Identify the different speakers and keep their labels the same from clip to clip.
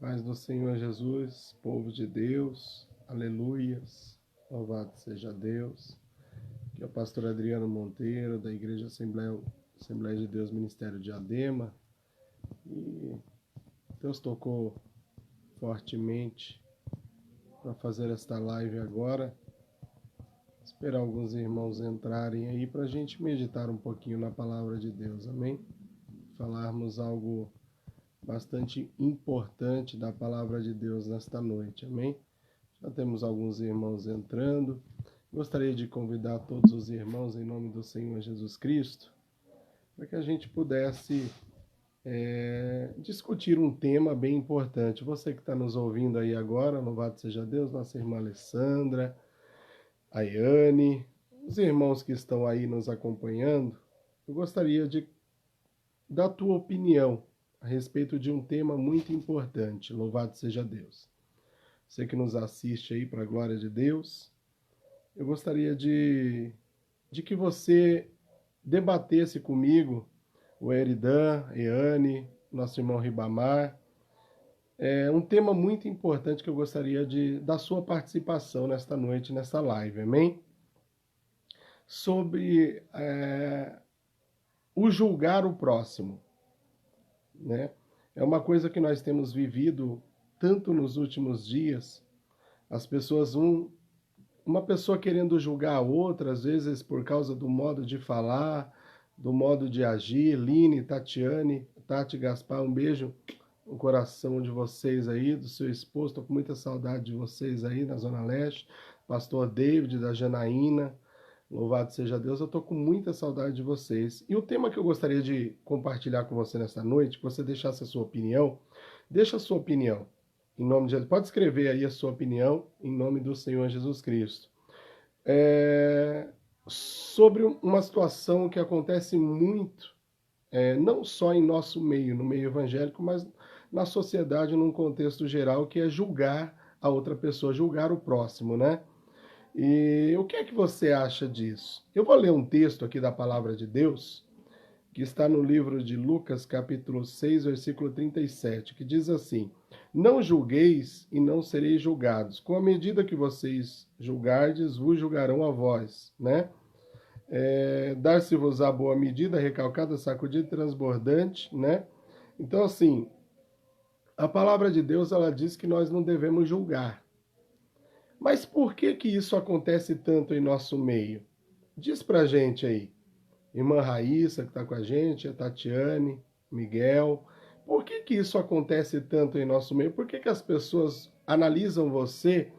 Speaker 1: Paz do Senhor Jesus, povo de Deus, aleluias, louvado seja Deus. Aqui é o pastor Adriano Monteiro, da Igreja Assembleia de Deus, Ministério de Adema. E Deus tocou fortemente para fazer esta live agora. Esperar alguns irmãos entrarem aí para a gente meditar um pouquinho na palavra de Deus, amém? Falarmos algo bastante importante da palavra de Deus nesta noite, amém? Já temos alguns irmãos entrando. Gostaria de convidar todos os irmãos em nome do Senhor Jesus Cristo para que a gente pudesse discutir um tema bem importante. Você que está nos ouvindo aí agora, louvado seja Deus, nossa irmã Alessandra, a Yane, os irmãos que estão aí nos acompanhando, eu gostaria da tua opinião a respeito de um tema muito importante. Louvado seja Deus. Você que nos assiste aí para a glória de Deus, eu gostaria de que você debatesse comigo, o Eridan, Eane, nosso irmão Ribamar. É um tema muito importante que eu gostaria da sua participação nesta noite, nesta live, amém? Sobre o julgar o próximo, né? É uma coisa que nós temos vivido tanto nos últimos dias, as pessoas, uma pessoa querendo julgar a outra, às vezes por causa do modo de falar, do modo de agir. Line, Tatiane, Tati, Gaspar, um beijo no coração de vocês aí, do seu esposo, estou com muita saudade de vocês aí na Zona Leste, pastor David, da Janaína, louvado seja Deus, eu estou com muita saudade de vocês. E o tema que eu gostaria de compartilhar com você nesta noite, que você deixasse a sua opinião, deixa a sua opinião, em nome de Jesus. Pode escrever aí a sua opinião, em nome do Senhor Jesus Cristo. Sobre uma situação que acontece muito, não só em nosso meio, no meio evangélico, mas na sociedade, num contexto geral, que é julgar a outra pessoa, julgar o próximo, né? E o que é que você acha disso? Eu vou ler um texto aqui da palavra de Deus, que está no livro de Lucas, capítulo 6, versículo 37, que diz assim: não julgueis e não sereis julgados. Com a medida que vocês julgardes, vos julgarão a vós, né? Dar-se-vos a boa medida, recalcada, sacudida, transbordante, né? Então, assim, a palavra de Deus, ela diz que nós não devemos julgar. Mas por que isso acontece tanto em nosso meio? Diz pra gente aí. Irmã Raíssa, que está com a gente, a Tatiane, Miguel. Por que isso acontece tanto em nosso meio? Por que as pessoas analisam você?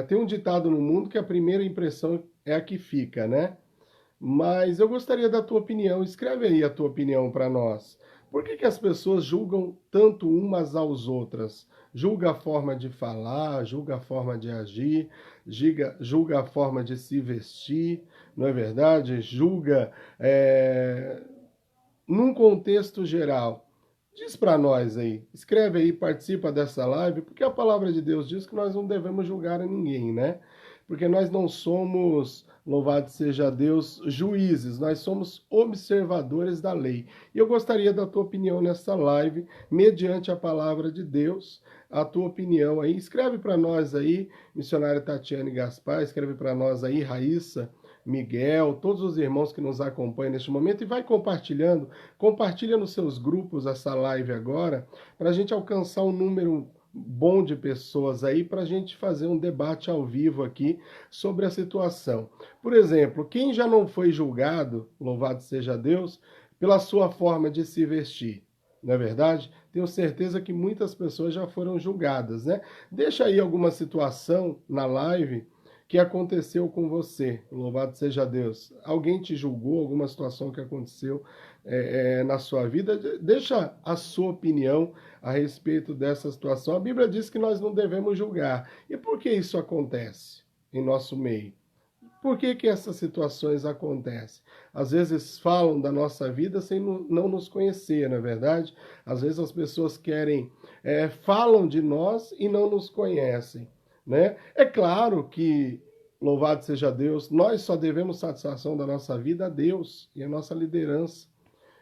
Speaker 1: Tem um ditado no mundo que a primeira impressão é a que fica, né? Mas eu gostaria da tua opinião. Escreve aí a tua opinião para nós. Por que as pessoas julgam tanto umas às outras? Julga a forma de falar, julga a forma de agir, julga a forma de se vestir, não é verdade? Julga num contexto geral. Diz para nós aí, escreve aí, participa dessa live, porque a palavra de Deus diz que nós não devemos julgar a ninguém, né? Porque nós não somos, louvado seja Deus, juízes, nós somos observadores da lei. E eu gostaria da tua opinião nessa live, mediante a palavra de Deus, a tua opinião aí. Escreve para nós aí, missionária Tatiane Gaspar, escreve para nós aí, Raíssa, Miguel, todos os irmãos que nos acompanham neste momento, e vai compartilhando, compartilha nos seus grupos essa live agora, para a gente alcançar um número bom de pessoas aí, para a gente fazer um debate ao vivo aqui sobre a situação. Por exemplo, quem já não foi julgado, louvado seja Deus, pela sua forma de se vestir? Não é verdade? Tenho certeza que muitas pessoas já foram julgadas, né? Deixa aí alguma situação na live que aconteceu com você, louvado seja Deus. Alguém te julgou, alguma situação que aconteceu na sua vida? Deixa a sua opinião a respeito dessa situação. A Bíblia diz que nós não devemos julgar. E por que isso acontece em nosso meio? Por que essas situações acontecem? Às vezes falam da nossa vida sem não nos conhecer, não é verdade? Às vezes as pessoas falam de nós e não nos conhecem, né? É claro que, louvado seja Deus, nós só devemos satisfação da nossa vida a Deus e a nossa liderança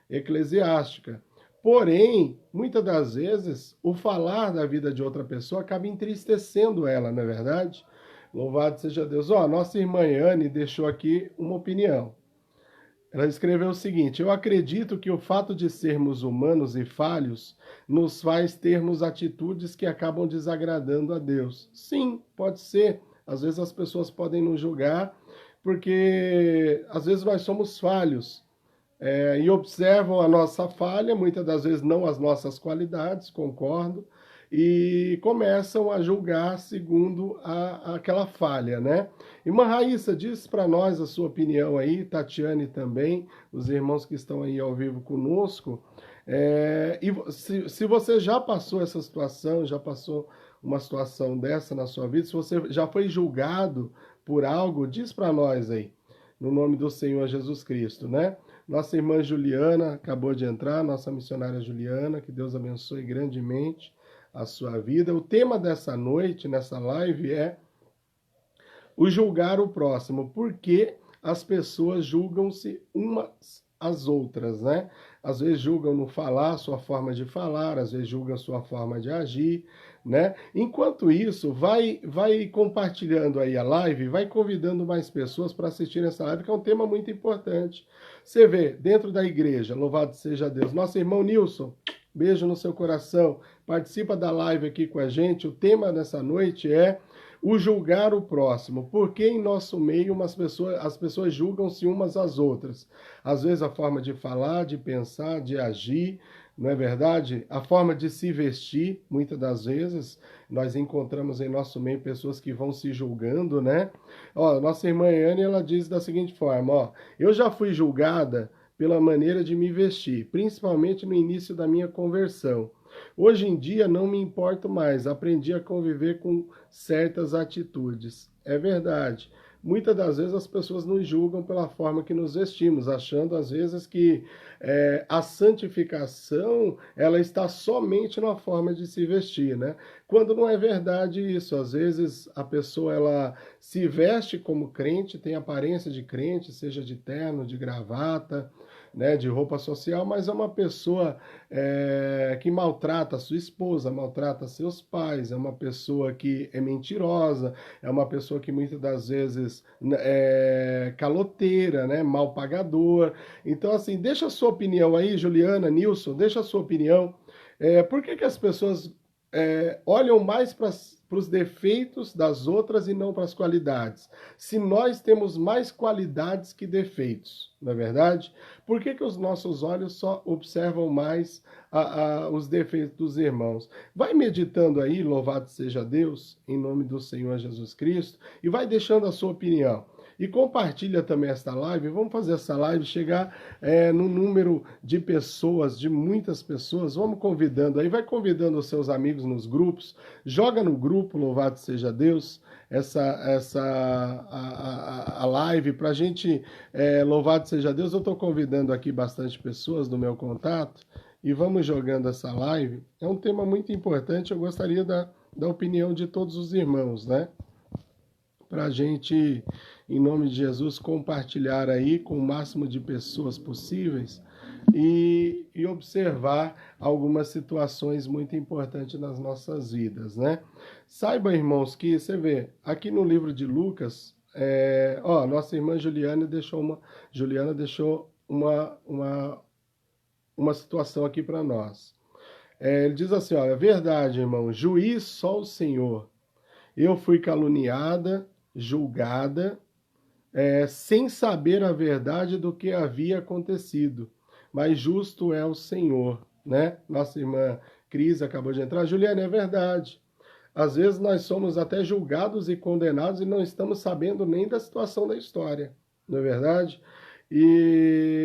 Speaker 1: eclesiástica. Porém, muitas das vezes, o falar da vida de outra pessoa acaba entristecendo ela, não é verdade? Louvado seja Deus. Ó, nossa irmã Anne deixou aqui uma opinião. Ela escreveu o seguinte: eu acredito que o fato de sermos humanos e falhos nos faz termos atitudes que acabam desagradando a Deus. Sim, pode ser. Às vezes as pessoas podem nos julgar porque às vezes nós somos falhos. E observam a nossa falha, muitas das vezes não as nossas qualidades, concordo, e começam a julgar segundo aquela falha, né? Irmã Raíssa, diz para nós a sua opinião aí, Tatiane também, os irmãos que estão aí ao vivo conosco, e se você já passou essa situação, já passou uma situação dessa na sua vida, se você já foi julgado por algo, diz para nós aí, no nome do Senhor Jesus Cristo, né? Nossa irmã Juliana acabou de entrar, nossa missionária Juliana, que Deus abençoe grandemente a sua vida. O tema dessa noite, nessa live, é o julgar o próximo. Por que as pessoas julgam-se umas às outras, né? Às vezes julgam no falar, sua forma de falar, às vezes julgam sua forma de agir, né? Enquanto isso, vai compartilhando aí a live, vai convidando mais pessoas para assistir essa live, que é um tema muito importante. Você vê, dentro da igreja, louvado seja Deus. Nosso irmão Nilson, beijo no seu coração, participa da live aqui com a gente. O tema dessa noite é o julgar o próximo. Porque em nosso meio as pessoas julgam-se umas às outras. Às vezes a forma de falar, de pensar, de agir, não é verdade? A forma de se vestir, muitas das vezes, nós encontramos em nosso meio pessoas que vão se julgando, né? Ó, nossa irmã Anne, ela diz da seguinte forma, ó, eu já fui julgada pela maneira de me vestir, principalmente no início da minha conversão. Hoje em dia não me importo mais, aprendi a conviver com certas atitudes. É verdade. Muitas das vezes as pessoas nos julgam pela forma que nos vestimos, achando às vezes que a santificação ela está somente na forma de se vestir, né? Quando não é verdade isso. Às vezes a pessoa ela se veste como crente, tem aparência de crente, seja de terno, de gravata, né, de roupa social, mas é uma pessoa que maltrata a sua esposa, maltrata seus pais, é uma pessoa que é mentirosa, é uma pessoa que muitas das vezes é caloteira, né, mal pagador. Então, assim, deixa a sua opinião aí, Juliana, Nilson, deixa a sua opinião. Por que as pessoas olham mais para os defeitos das outras e não para as qualidades? Se nós temos mais qualidades que defeitos, não é verdade? Por que os nossos olhos só observam mais os defeitos dos irmãos? Vai meditando aí, louvado seja Deus, em nome do Senhor Jesus Cristo, e vai deixando a sua opinião. E compartilha também esta live. Vamos fazer essa live chegar no número de pessoas, de muitas pessoas. Vamos convidando aí, vai convidando os seus amigos nos grupos. Joga no grupo, louvado seja Deus, a live para a gente, louvado seja Deus. Eu estou convidando aqui bastante pessoas do meu contato e vamos jogando essa live. É um tema muito importante. Eu gostaria da opinião de todos os irmãos, né? Para a gente, em nome de Jesus, compartilhar aí com o máximo de pessoas possíveis e observar algumas situações muito importantes nas nossas vidas, né? Saiba, irmãos, que você vê, aqui no livro de Lucas, nossa irmã Juliana deixou uma situação aqui para nós. Ele diz assim, olha, verdade, irmão, juiz só o Senhor. Eu fui caluniada, julgada, sem saber a verdade do que havia acontecido. Mas justo é o Senhor, né? Nossa irmã Cris acabou de entrar. Juliana, é verdade. Às vezes nós somos até julgados e condenados e não estamos sabendo nem da situação da história, não é verdade?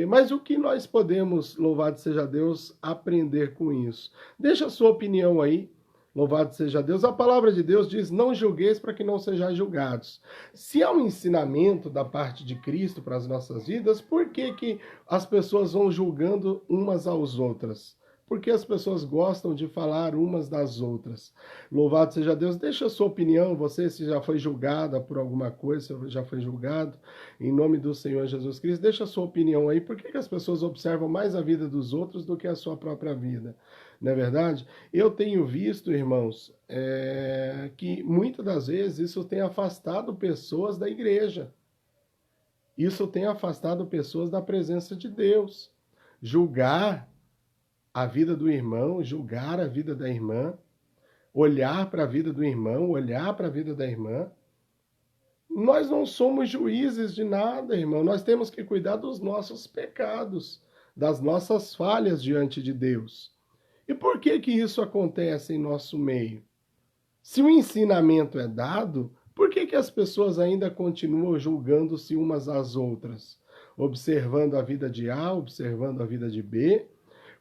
Speaker 1: Mas o que nós podemos, louvado seja Deus, aprender com isso? Deixa a sua opinião aí. Louvado seja Deus. A palavra de Deus diz, não julgueis para que não sejais julgados. Se há um ensinamento da parte de Cristo para as nossas vidas, por que as pessoas vão julgando umas às outras? porque as pessoas gostam de falar umas das outras. Louvado seja Deus. Deixa a sua opinião, você se já foi julgada por alguma coisa, se já foi julgado, em nome do Senhor Jesus Cristo, deixa a sua opinião aí. Por que as pessoas observam mais a vida dos outros do que a sua própria vida? Não é verdade? Eu tenho visto, irmãos, que muitas das vezes isso tem afastado pessoas da igreja. Isso tem afastado pessoas da presença de Deus. Julgar a vida do irmão, julgar a vida da irmã, olhar para a vida do irmão, olhar para a vida da irmã. Nós não somos juízes de nada, irmão. Nós temos que cuidar dos nossos pecados, das nossas falhas diante de Deus. E por que que isso acontece em nosso meio? Se o ensinamento é dado, por que que as pessoas ainda continuam julgando-se umas às outras? Observando a vida de A, observando a vida de B,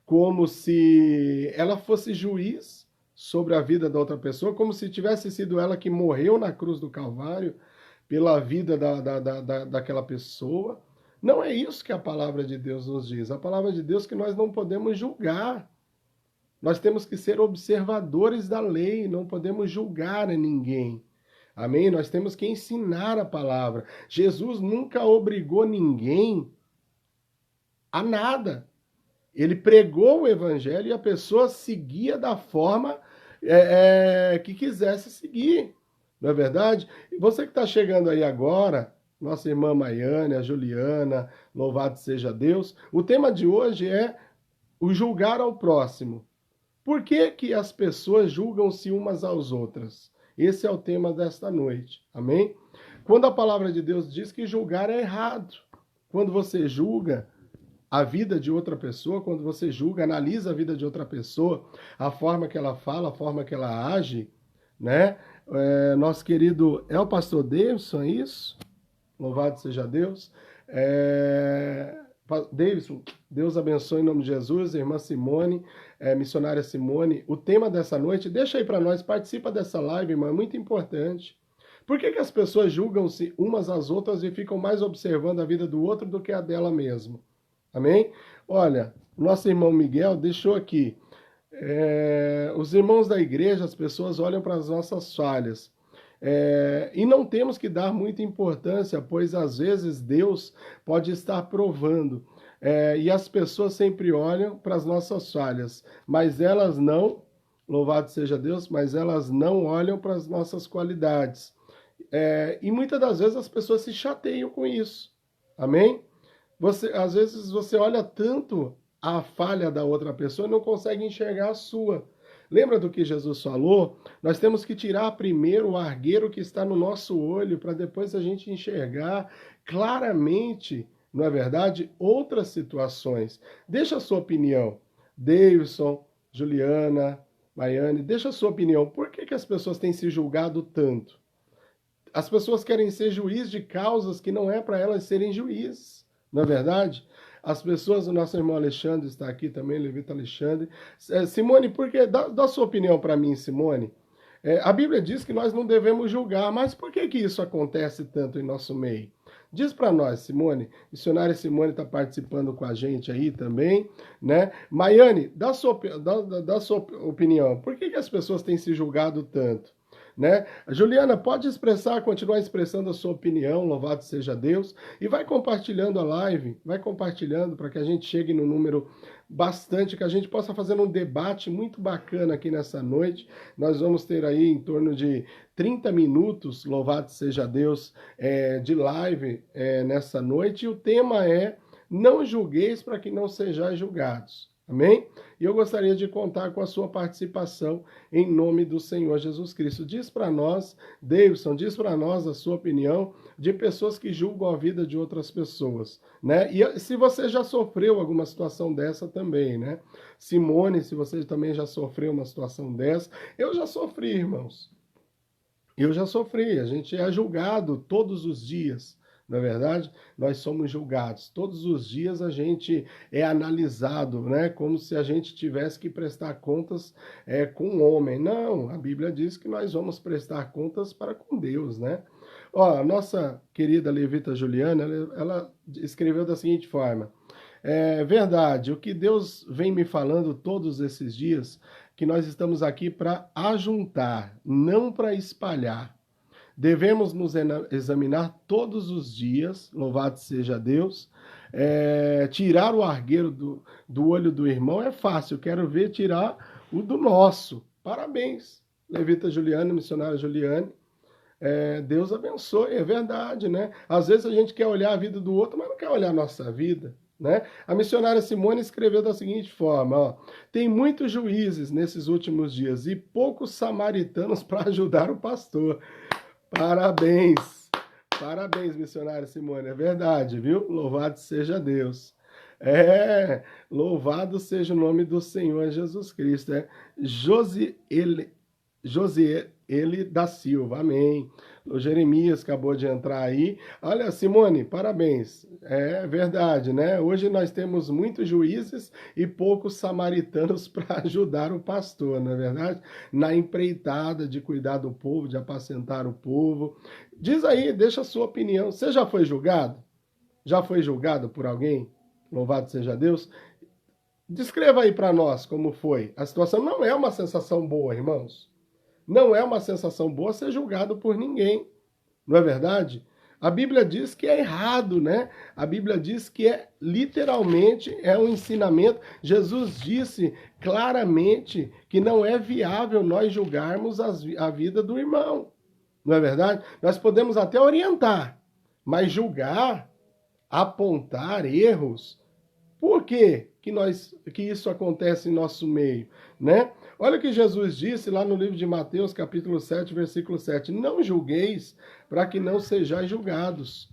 Speaker 1: como se ela fosse juiz sobre a vida da outra pessoa, como se tivesse sido ela que morreu na cruz do Calvário pela vida daquela pessoa. Não é isso que a palavra de Deus nos diz. A palavra de Deus é que nós não podemos julgar. Nós temos que ser observadores da lei, não podemos julgar a ninguém. Amém? Nós temos que ensinar a palavra. Jesus nunca obrigou ninguém a nada. Ele pregou o evangelho e a pessoa seguia da forma que quisesse seguir. Não é verdade? E você que está chegando aí agora, nossa irmã Maiane, a Juliana, louvado seja Deus. O tema de hoje é o julgar ao próximo. Por que que as pessoas julgam-se umas às outras? Esse é o tema desta noite. Amém? Quando a palavra de Deus diz que julgar é errado. Quando você julga a vida de outra pessoa, quando você julga, analisa a vida de outra pessoa, a forma que ela fala, a forma que ela age, né? Nosso querido, é o pastor Davidson, é isso? Louvado seja Deus. Davidson, Deus abençoe em nome de Jesus, irmã Simone, missionária Simone. O tema dessa noite, deixa aí para nós, participa dessa live, irmã, é muito importante. Por que que as pessoas julgam-se umas às outras e ficam mais observando a vida do outro do que a dela mesma? Amém? Olha, nosso irmão Miguel deixou aqui. Os irmãos da igreja, as pessoas olham para as nossas falhas. E não temos que dar muita importância, pois às vezes Deus pode estar provando. E as pessoas sempre olham para as nossas falhas, mas elas não, louvado seja Deus, mas elas não olham para as nossas qualidades. E muitas das vezes as pessoas se chateiam com isso. Amém? Às vezes você olha tanto a falha da outra pessoa e não consegue enxergar a sua. Lembra do que Jesus falou? Nós temos que tirar primeiro o argueiro que está no nosso olho para depois a gente enxergar claramente, não é verdade, outras situações. Deixa a sua opinião. Davidson, Juliana, Maiane, deixa a sua opinião. Por que as pessoas têm se julgado tanto? As pessoas querem ser juiz de causas que não é para elas serem juízes. Não é verdade? As pessoas, o nosso irmão Alexandre está aqui também, Levita Alexandre. Simone, por que? Dá sua opinião para mim, Simone. A Bíblia diz que nós não devemos julgar, mas por que isso acontece tanto em nosso meio? Diz para nós, Simone. Missionária Simone está participando com a gente aí também, né? Maiane, dá sua opinião. Por que as pessoas têm se julgado tanto? Né? Juliana, pode continuar expressando a sua opinião, louvado seja Deus, e vai compartilhando a live, vai compartilhando para que a gente chegue no número bastante, que a gente possa fazer um debate muito bacana aqui nessa noite. Nós vamos ter aí em torno de 30 minutos, louvado seja Deus, de live nessa noite, e o tema é: não julgueis para que não sejais julgados. Amém? E eu gostaria de contar com a sua participação em nome do Senhor Jesus Cristo. Diz para nós, Davidson, diz para nós a sua opinião de pessoas que julgam a vida de outras pessoas, né? E se você já sofreu alguma situação dessa também, né? Simone, se você também já sofreu uma situação dessa, eu já sofri, irmãos. Eu já sofri, a gente é julgado todos os dias. Não é verdade? Nós somos julgados. Todos os dias a gente é analisado, né? Como se a gente tivesse que prestar contas com o homem. Não, a Bíblia diz que nós vamos prestar contas para com Deus, né? Ó, a nossa querida Levita Juliana, ela escreveu da seguinte forma: É verdade, o que Deus vem me falando todos esses dias, que nós estamos aqui para ajuntar, não para espalhar. Devemos nos examinar todos os dias, louvado seja Deus. Tirar o argueiro do olho do irmão é fácil, quero ver tirar o do nosso. Parabéns, Levita Juliane, missionária Juliane. Deus abençoe, é verdade, né? Às vezes a gente quer olhar a vida do outro, mas não quer olhar a nossa vida, né? A missionária Simone escreveu da seguinte forma, ó, tem muitos juízes nesses últimos dias e poucos samaritanos para ajudar o pastor. Parabéns, parabéns, missionária Simone, é verdade, viu? Louvado seja Deus. Louvado seja o nome do Senhor Jesus Cristo. Josiele da Silva, amém. O Jeremias acabou de entrar aí. Olha, Simone, parabéns. É verdade, né? Hoje nós temos muitos juízes e poucos samaritanos para ajudar o pastor, não é verdade? Na empreitada de cuidar do povo, de apacentar o povo. Diz aí, deixa a sua opinião. Você já foi julgado? Já foi julgado por alguém? Louvado seja Deus. Descreva aí para nós como foi. A situação não é uma sensação boa, irmãos. Não é uma sensação boa ser julgado por ninguém, não é verdade? A Bíblia diz que é errado, né? A Bíblia diz que literalmente um ensinamento. Jesus disse claramente que não é viável nós julgarmos a vida do irmão, não é verdade? Nós podemos até orientar, mas julgar, apontar erros, por quê que isso acontece em nosso meio, né? Olha o que Jesus disse lá no livro de Mateus, capítulo 7, versículo 7. Não julgueis para que não sejais julgados.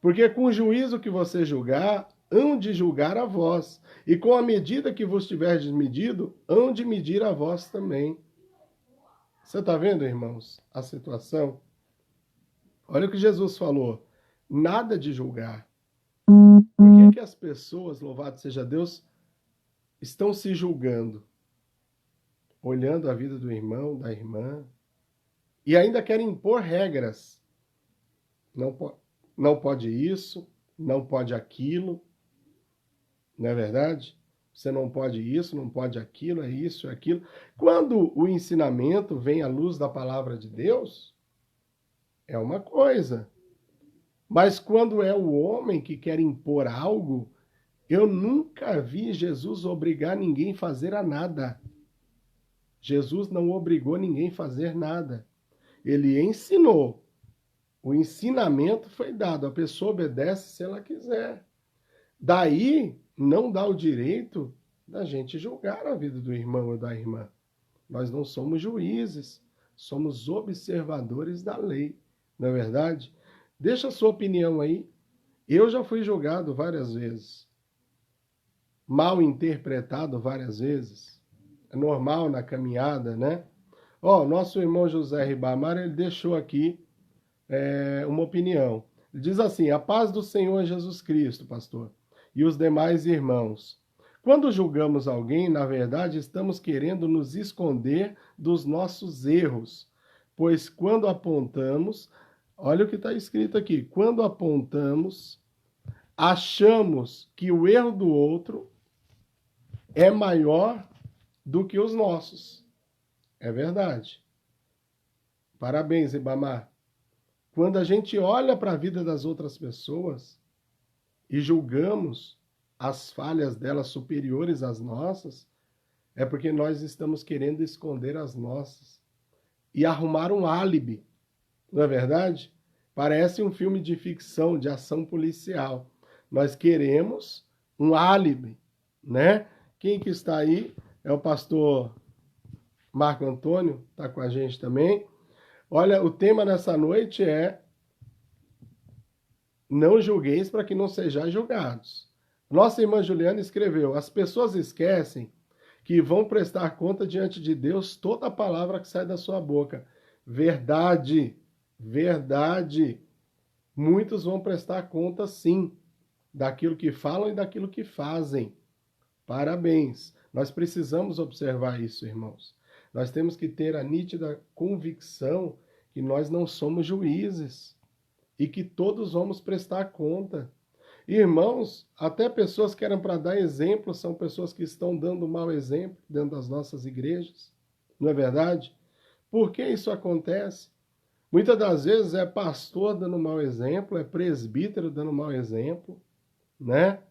Speaker 1: Porque com o juízo que você julgar, hão de julgar a vós. E com a medida que vos tiverdes medido, hão de medir a vós também. Você está vendo, irmãos, a situação? Olha o que Jesus falou. Nada de julgar. Por que as pessoas, louvado seja Deus, estão se julgando? Olhando a vida do irmão, da irmã, e ainda querem impor regras. Não pode isso, não pode aquilo, não é verdade? Você não pode isso, não pode aquilo, é isso, é aquilo. Quando o ensinamento vem à luz da palavra de Deus, é uma coisa. Mas quando é o homem que quer impor algo, eu nunca vi Jesus obrigar ninguém a fazer a nada. Jesus não obrigou ninguém a fazer nada. Ele ensinou. O ensinamento foi dado. A pessoa obedece se ela quiser. Daí, não dá o direito da gente julgar a vida do irmão ou da irmã. Nós não somos juízes. Somos observadores da lei. Não é verdade? Deixa a sua opinião aí. Eu já fui julgado várias vezes. Mal interpretado várias vezes. É normal na caminhada, né? Nosso irmão José Ribamar, ele deixou aqui uma opinião. Ele diz assim, a paz do Senhor Jesus Cristo, pastor, e os demais irmãos. Quando julgamos alguém, na verdade, estamos querendo nos esconder dos nossos erros, pois quando apontamos, olha o que está escrito aqui, quando apontamos, achamos que o erro do outro é maior do que os nossos. É verdade. Parabéns, Ribamar. Quando a gente olha para a vida das outras pessoas e julgamos as falhas delas superiores às nossas, é porque nós estamos querendo esconder as nossas e arrumar um álibi. Não é verdade? Parece um filme de ficção, de ação policial. Nós queremos um álibi, né? Quem que está aí é o pastor Marco Antônio, está com a gente também. Olha, o tema nessa noite é não julgueis para que não sejais julgados. Nossa irmã Juliana escreveu, as pessoas esquecem que vão prestar conta diante de Deus toda a palavra que sai da sua boca. Verdade, verdade. Muitos vão prestar conta, sim, daquilo que falam e daquilo que fazem. Parabéns. Nós precisamos observar isso, irmãos. Nós temos que ter a nítida convicção que nós não somos juízes e que todos vamos prestar conta. Irmãos, até pessoas que eram para dar exemplo, são pessoas que estão dando mau exemplo dentro das nossas igrejas. Não é verdade? Por que isso acontece? Muitas das vezes é pastor dando mau exemplo, é presbítero dando mau exemplo, né?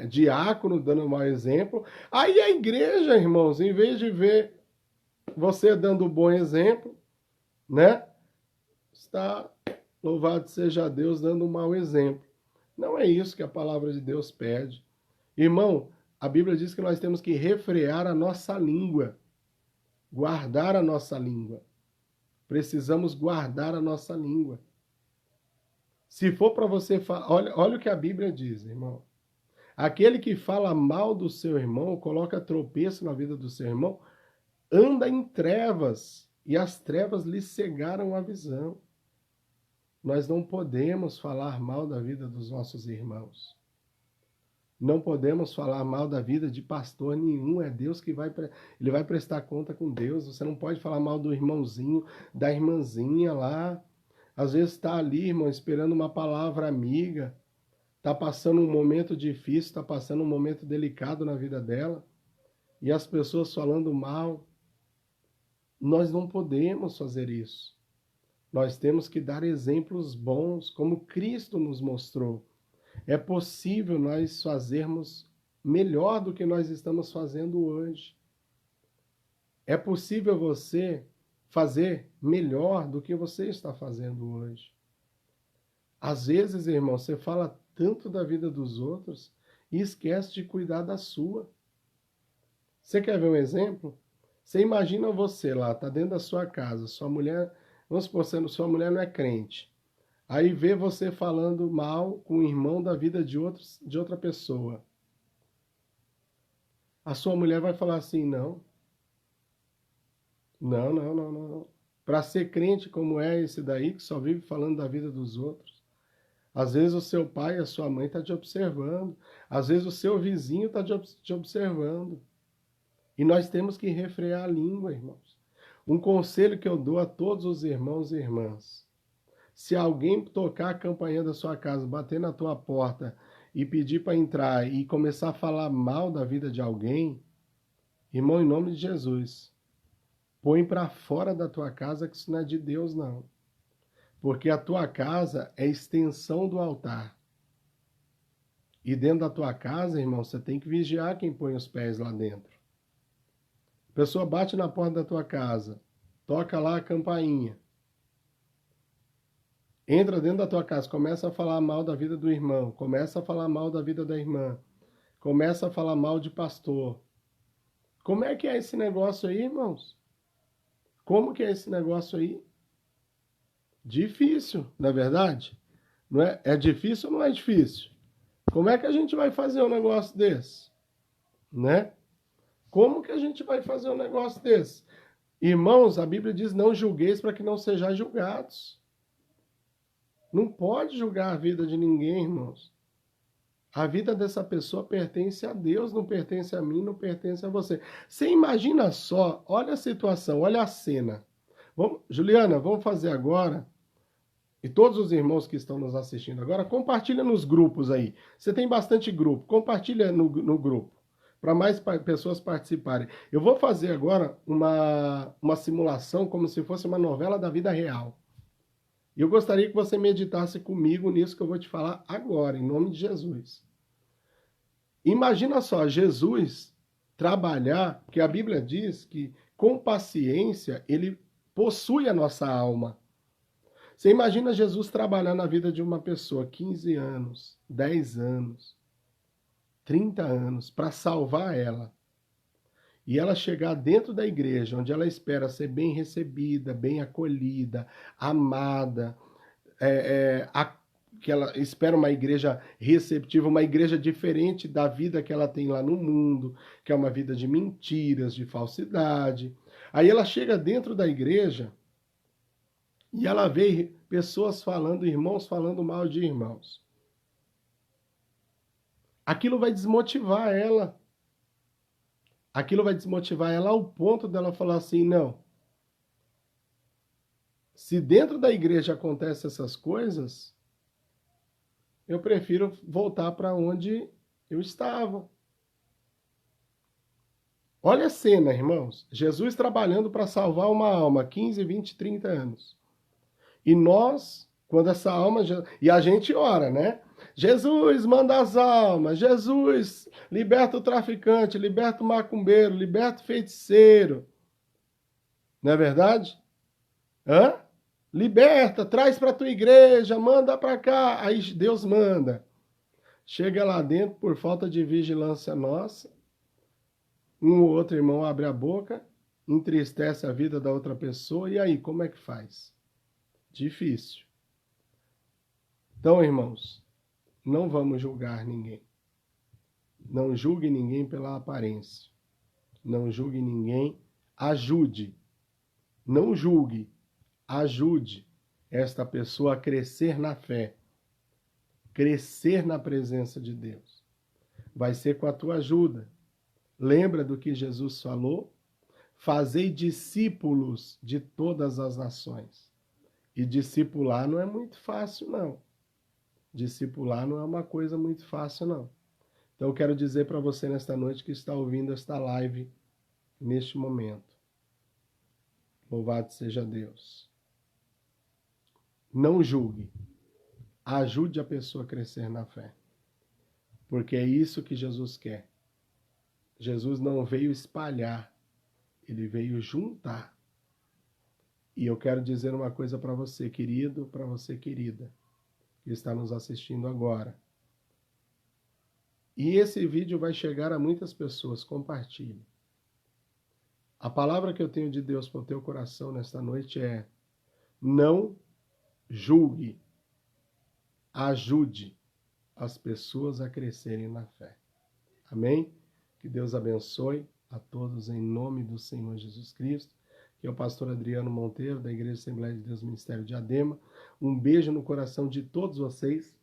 Speaker 1: Diácono dando mau exemplo. Aí a igreja, irmãos, em vez de ver você dando bom exemplo, né? Está, louvado seja Deus, dando um mau exemplo. Não é isso que a palavra de Deus pede. Irmão, a Bíblia diz que nós temos que refrear a nossa língua, guardar a nossa língua. Precisamos guardar a nossa língua. Se for para você falar, olha o que a Bíblia diz, irmão. Aquele que fala mal do seu irmão, coloca tropeço na vida do seu irmão, anda em trevas, e as trevas lhe cegaram a visão. Nós não podemos falar mal da vida dos nossos irmãos. Não podemos falar mal da vida de pastor nenhum. É Deus que ele vai prestar conta com Deus. Você não pode falar mal do irmãozinho, da irmãzinha lá. Às vezes está ali, irmão, esperando uma palavra amiga. Está passando um momento difícil, está passando um momento delicado na vida dela. E as pessoas falando mal. Nós não podemos fazer isso. Nós temos que dar exemplos bons, como Cristo nos mostrou. É possível nós fazermos melhor do que nós estamos fazendo hoje. É possível você fazer melhor do que você está fazendo hoje. Às vezes, irmão, você fala tanto da vida dos outros e esquece de cuidar da sua. Você quer ver um exemplo? Você imagina você lá, está dentro da sua casa, sua mulher, vamos supor, sua mulher não é crente. Aí vê você falando mal com o irmão da vida de outra pessoa. A sua mulher vai falar assim, não. Não. Para ser crente como é esse daí, que só vive falando da vida dos outros. Às vezes o seu pai, a sua mãe está te observando. Às vezes o seu vizinho está te observando. E nós temos que refrear a língua, irmãos. Um conselho que eu dou a todos os irmãos e irmãs. Se alguém tocar a campainha da sua casa, bater na tua porta e pedir para entrar e começar a falar mal da vida de alguém, irmão, em nome de Jesus, põe para fora da tua casa, que isso não é de Deus, não. Porque a tua casa é extensão do altar. E dentro da tua casa, irmão, você tem que vigiar quem põe os pés lá dentro. A pessoa bate na porta da tua casa, toca lá a campainha. Entra dentro da tua casa, começa a falar mal da vida do irmão, começa a falar mal da vida da irmã, começa a falar mal de pastor. Como é que é esse negócio aí, irmãos? Como que é esse negócio aí? Difícil, não é verdade? Não é? É difícil ou não é difícil? Como é que a gente vai fazer um negócio desse? Né? Como que a gente vai fazer um negócio desse? Irmãos, a Bíblia diz, não julgueis para que não sejais julgados. Não pode julgar a vida de ninguém, irmãos. A vida dessa pessoa pertence a Deus, não pertence a mim, não pertence a você. Você imagina só, olha a situação, olha a cena. Juliana, vamos fazer agora, e todos os irmãos que estão nos assistindo agora, compartilha nos grupos aí. Você tem bastante grupo, compartilha no grupo, para mais pessoas participarem. Eu vou fazer agora uma simulação como se fosse uma novela da vida real. E eu gostaria que você meditasse comigo nisso que eu vou te falar agora, em nome de Jesus. Imagina só, Jesus trabalhar, porque a Bíblia diz que com paciência ele possui a nossa alma. Você imagina Jesus trabalhar na vida de uma pessoa 15 anos, 10 anos, 30 anos, para salvar ela. E ela chegar dentro da igreja, onde ela espera ser bem recebida, bem acolhida, amada, que ela espera uma igreja receptiva, uma igreja diferente da vida que ela tem lá no mundo, que é uma vida de mentiras, de falsidade. Aí ela chega dentro da igreja e ela vê pessoas falando, irmãos falando mal de irmãos. Aquilo vai desmotivar ela. Aquilo vai desmotivar ela ao ponto dela falar assim, não. Se dentro da igreja acontecem essas coisas, eu prefiro voltar para onde eu estava. Olha a cena, irmãos. Jesus trabalhando para salvar uma alma, 15, 20, 30 anos. E nós, quando essa alma... E a gente ora, né? Jesus, manda as almas. Jesus, liberta o traficante, liberta o macumbeiro, liberta o feiticeiro. Não é verdade? Hã? Liberta, traz para a tua igreja, manda para cá. Aí Deus manda. Chega lá dentro, por falta de vigilância nossa, um ou outro irmão abre a boca, entristece a vida da outra pessoa, e aí, como é que faz? Difícil. Então, irmãos, não vamos julgar ninguém. Não julgue ninguém pela aparência. Não julgue ninguém, ajude. Não julgue, ajude esta pessoa a crescer na fé, crescer na presença de Deus. Vai ser com a tua ajuda. Lembra do que Jesus falou? Fazei discípulos de todas as nações. E discipular não é muito fácil, não. Discipular não é uma coisa muito fácil, não. Então eu quero dizer para você nesta noite que está ouvindo esta live neste momento. Louvado seja Deus. Não julgue. Ajude a pessoa a crescer na fé. Porque é isso que Jesus quer. Jesus não veio espalhar, ele veio juntar. E eu quero dizer uma coisa para você, querido, para você, querida, que está nos assistindo agora. E esse vídeo vai chegar a muitas pessoas, compartilhe. A palavra que eu tenho de Deus para o teu coração nesta noite é: não julgue, ajude as pessoas a crescerem na fé. Amém? Que Deus abençoe a todos em nome do Senhor Jesus Cristo. Que é o pastor Adriano Monteiro, da Igreja Assembleia de Deus Ministério de Adema. Um beijo no coração de todos vocês.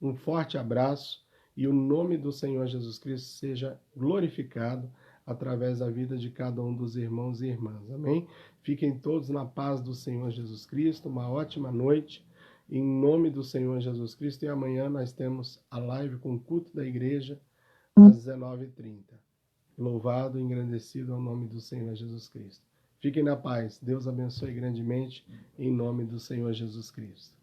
Speaker 1: Um forte abraço. E o nome do Senhor Jesus Cristo seja glorificado através da vida de cada um dos irmãos e irmãs. Amém? Fiquem todos na paz do Senhor Jesus Cristo. Uma ótima noite. Em nome do Senhor Jesus Cristo. E amanhã nós temos a live com o culto da igreja às 19h30. Louvado e engrandecido é o nome do Senhor Jesus Cristo. Fiquem na paz. Deus abençoe grandemente em nome do Senhor Jesus Cristo.